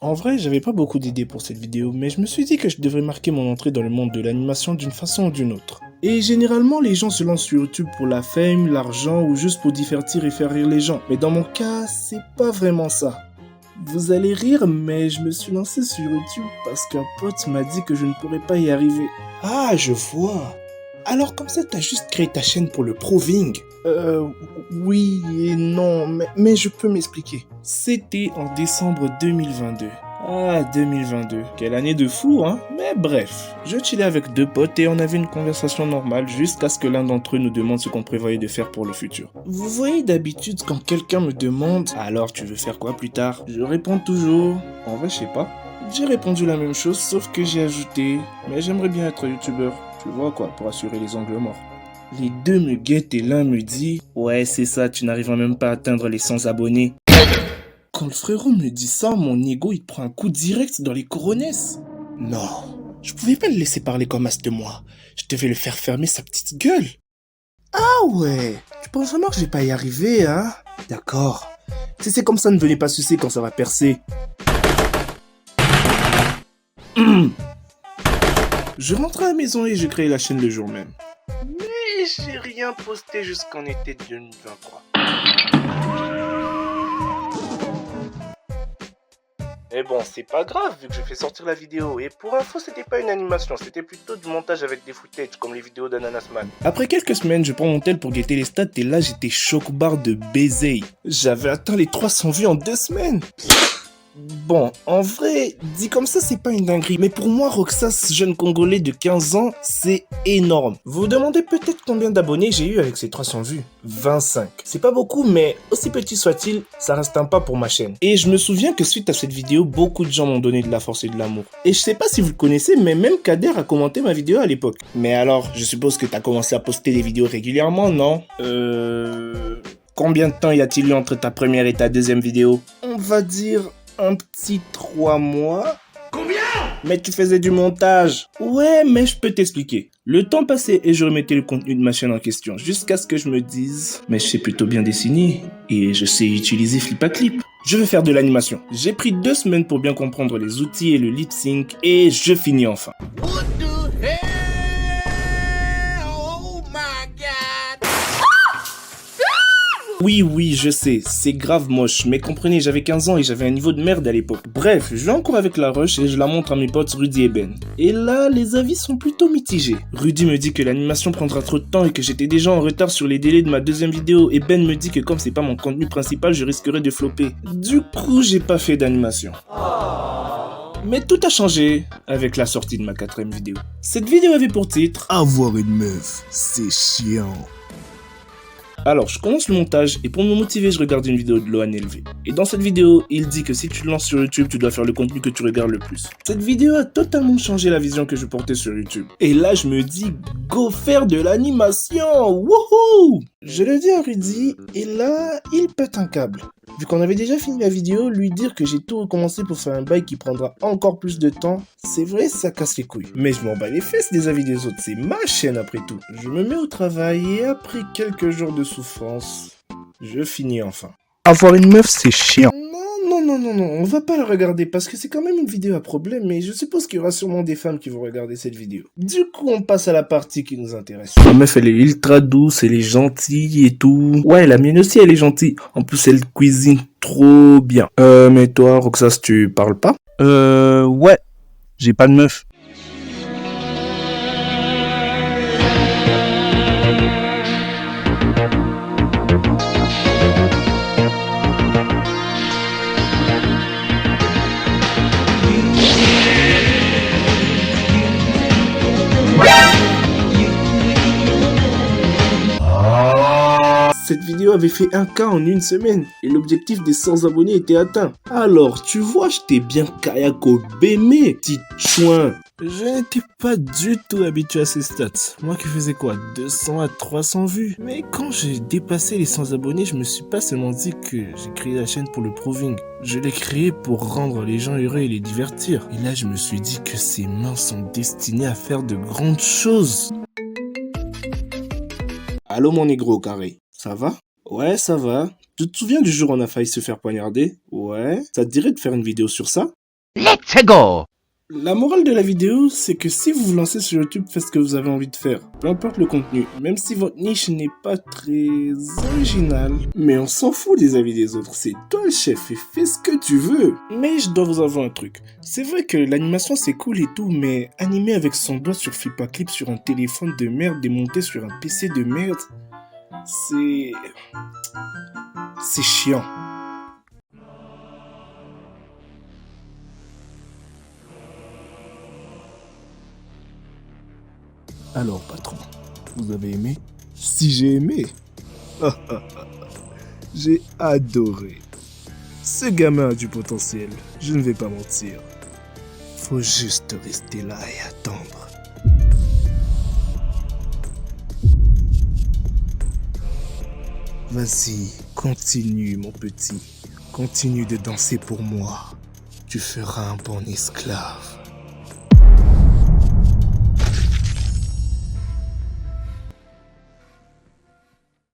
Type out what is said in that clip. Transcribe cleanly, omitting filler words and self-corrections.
En vrai, j'avais pas beaucoup d'idées pour cette vidéo, mais je me suis dit que je devrais marquer mon entrée dans le monde de l'animation d'une façon ou d'une autre. Et généralement, les gens se lancent sur YouTube pour la fame, l'argent ou juste pour divertir et faire rire les gens. Mais dans mon cas, c'est pas vraiment ça. Vous allez rire, mais je me suis lancé sur YouTube parce qu'un pote m'a dit que je ne pourrais pas y arriver. Ah, je vois. Alors comme ça, t'as juste créé ta chaîne pour le proving. Oui et non, mais je peux m'expliquer. C'était en décembre 2022. Ah, 2022. Quelle année de fou, hein? Mais bref, je chillais avec deux potes et on avait une conversation normale jusqu'à ce que l'un d'entre eux nous demande ce qu'on prévoyait de faire pour le futur. Vous voyez d'habitude quand quelqu'un me demande «Alors tu veux faire quoi plus tard?» Je réponds toujours «En vrai, je sais pas». J'ai répondu la même chose sauf que j'ai ajouté «Mais j'aimerais bien être youtubeur». Tu vois quoi, pour assurer les angles morts. Les deux me guettent et l'un me dit «Ouais, c'est ça, tu n'arriveras même pas à atteindre les 100 abonnés». Quand le frérot me dit ça, mon ego il prend un coup direct dans les coronesses. Non, je pouvais pas le laisser parler comme as de moi. Je devais le faire fermer sa petite gueule. Ah ouais, tu penses vraiment que je vais pas y arriver, hein? D'accord. Si c'est comme ça, ne venez pas sucer quand ça va percer. Je rentre à la maison et j'ai créé la chaîne le jour même. Mais j'ai rien posté jusqu'en été 2023. Mais bon, c'est pas grave vu que je fais sortir la vidéo. Et pour info, c'était pas une animation, c'était plutôt du montage avec des footage comme les vidéos d'Ananasman. Après quelques semaines, je prends mon tel pour guetter les stats et là j'étais choc-barre de baiser. J'avais atteint les 300 vues en 2 semaines. Bon, en vrai, dit comme ça, c'est pas une dinguerie. Mais pour moi, Roxas, jeune Congolais de 15 ans, c'est énorme. Vous vous demandez peut-être combien d'abonnés j'ai eu avec ces 300 vues? 25. C'est pas beaucoup, mais aussi petit soit-il, ça reste un pas pour ma chaîne. Et je me souviens que suite à cette vidéo, beaucoup de gens m'ont donné de la force et de l'amour. Et je sais pas si vous le connaissez, mais même Kader a commenté ma vidéo à l'époque. Mais alors, je suppose que t'as commencé à poster des vidéos régulièrement, non? Combien de temps y a-t-il eu entre ta première et ta deuxième vidéo? On va dire un petit 3 mois. Combien? Mais tu faisais du montage. Ouais, mais je peux t'expliquer. Le temps passait et je remettais le contenu de ma chaîne en question jusqu'à ce que je me dise mais je sais plutôt bien dessiner et je sais utiliser Flipaclip. Je veux faire de l'animation. J'ai pris 2 semaines pour bien comprendre les outils et le lip sync et je finis enfin. What the hell? Oh my god! Oui, je sais, c'est grave moche, mais comprenez, j'avais 15 ans et j'avais un niveau de merde à l'époque. Bref, je vais encore avec la rush et je la montre à mes potes Rudy et Ben. Et là, les avis sont plutôt mitigés. Rudy me dit que l'animation prendra trop de temps et que j'étais déjà en retard sur les délais de ma deuxième vidéo, et Ben me dit que comme c'est pas mon contenu principal, je risquerais de flopper. Du coup, j'ai pas fait d'animation. Mais tout a changé avec la sortie de ma 4ème vidéo. Cette vidéo avait pour titre Avoir une meuf, c'est chiant. Alors, je commence le montage et pour me motiver, je regarde une vidéo de Lohan LV. Et dans cette vidéo, il dit que si tu te lances sur YouTube, tu dois faire le contenu que tu regardes le plus. Cette vidéo a totalement changé la vision que je portais sur YouTube. Et là, je me dis, go faire de l'animation! Wouhou! Je le dis à Rudy, et là, il pète un câble. Vu qu'on avait déjà fini la vidéo, lui dire que j'ai tout recommencé pour faire un bail qui prendra encore plus de temps, c'est vrai, ça casse les couilles. Mais je m'en bats les fesses des avis des autres, c'est ma chaîne après tout. Je me mets au travail et après quelques jours de souffrance, je finis enfin. Avoir une meuf, c'est chiant. Non, on va pas la regarder parce que c'est quand même une vidéo à problème, mais je suppose qu'il y aura sûrement des femmes qui vont regarder cette vidéo. Du coup, on passe à la partie qui nous intéresse. La meuf, elle est ultra douce, elle est gentille et tout. Ouais, la mienne aussi, elle est gentille. En plus, elle cuisine trop bien. Mais toi, Roxas, tu parles pas? Ouais, j'ai pas de meuf. Cette vidéo avait fait 1K en 1 semaine et l'objectif des 100 abonnés était atteint. Alors, tu vois, j'étais bien kayako bémé, petit chouin. Je n'étais pas du tout habitué à ces stats. Moi qui faisais quoi, 200 à 300 vues. Mais quand j'ai dépassé les 100 abonnés, je me suis pas seulement dit que j'ai créé la chaîne pour le proving. Je l'ai créée pour rendre les gens heureux et les divertir. Et là, je me suis dit que ces mains sont destinées à faire de grandes choses. Allô mon négro au carré, ça va? Ouais, ça va. Tu te souviens du jour où on a failli se faire poignarder? Ouais. Ça te dirait de faire une vidéo sur ça? Let's go! La morale de la vidéo, c'est que si vous vous lancez sur YouTube, faites ce que vous avez envie de faire. Peu importe le contenu, même si votre niche n'est pas très originale. Mais on s'en fout des avis des autres, c'est toi le chef et fais ce que tu veux. Mais je dois vous avouer un truc. C'est vrai que l'animation c'est cool et tout, mais animer avec son doigt sur Flipperclip sur un téléphone de merde et monter sur un PC de merde, c'est chiant. Alors patron, vous avez aimé? Si j'ai aimé, j'ai adoré. Ce gamin a du potentiel, je ne vais pas mentir. Faut juste rester là et attendre. Vas-y, continue mon petit. Continue de danser pour moi. Tu feras un bon esclave.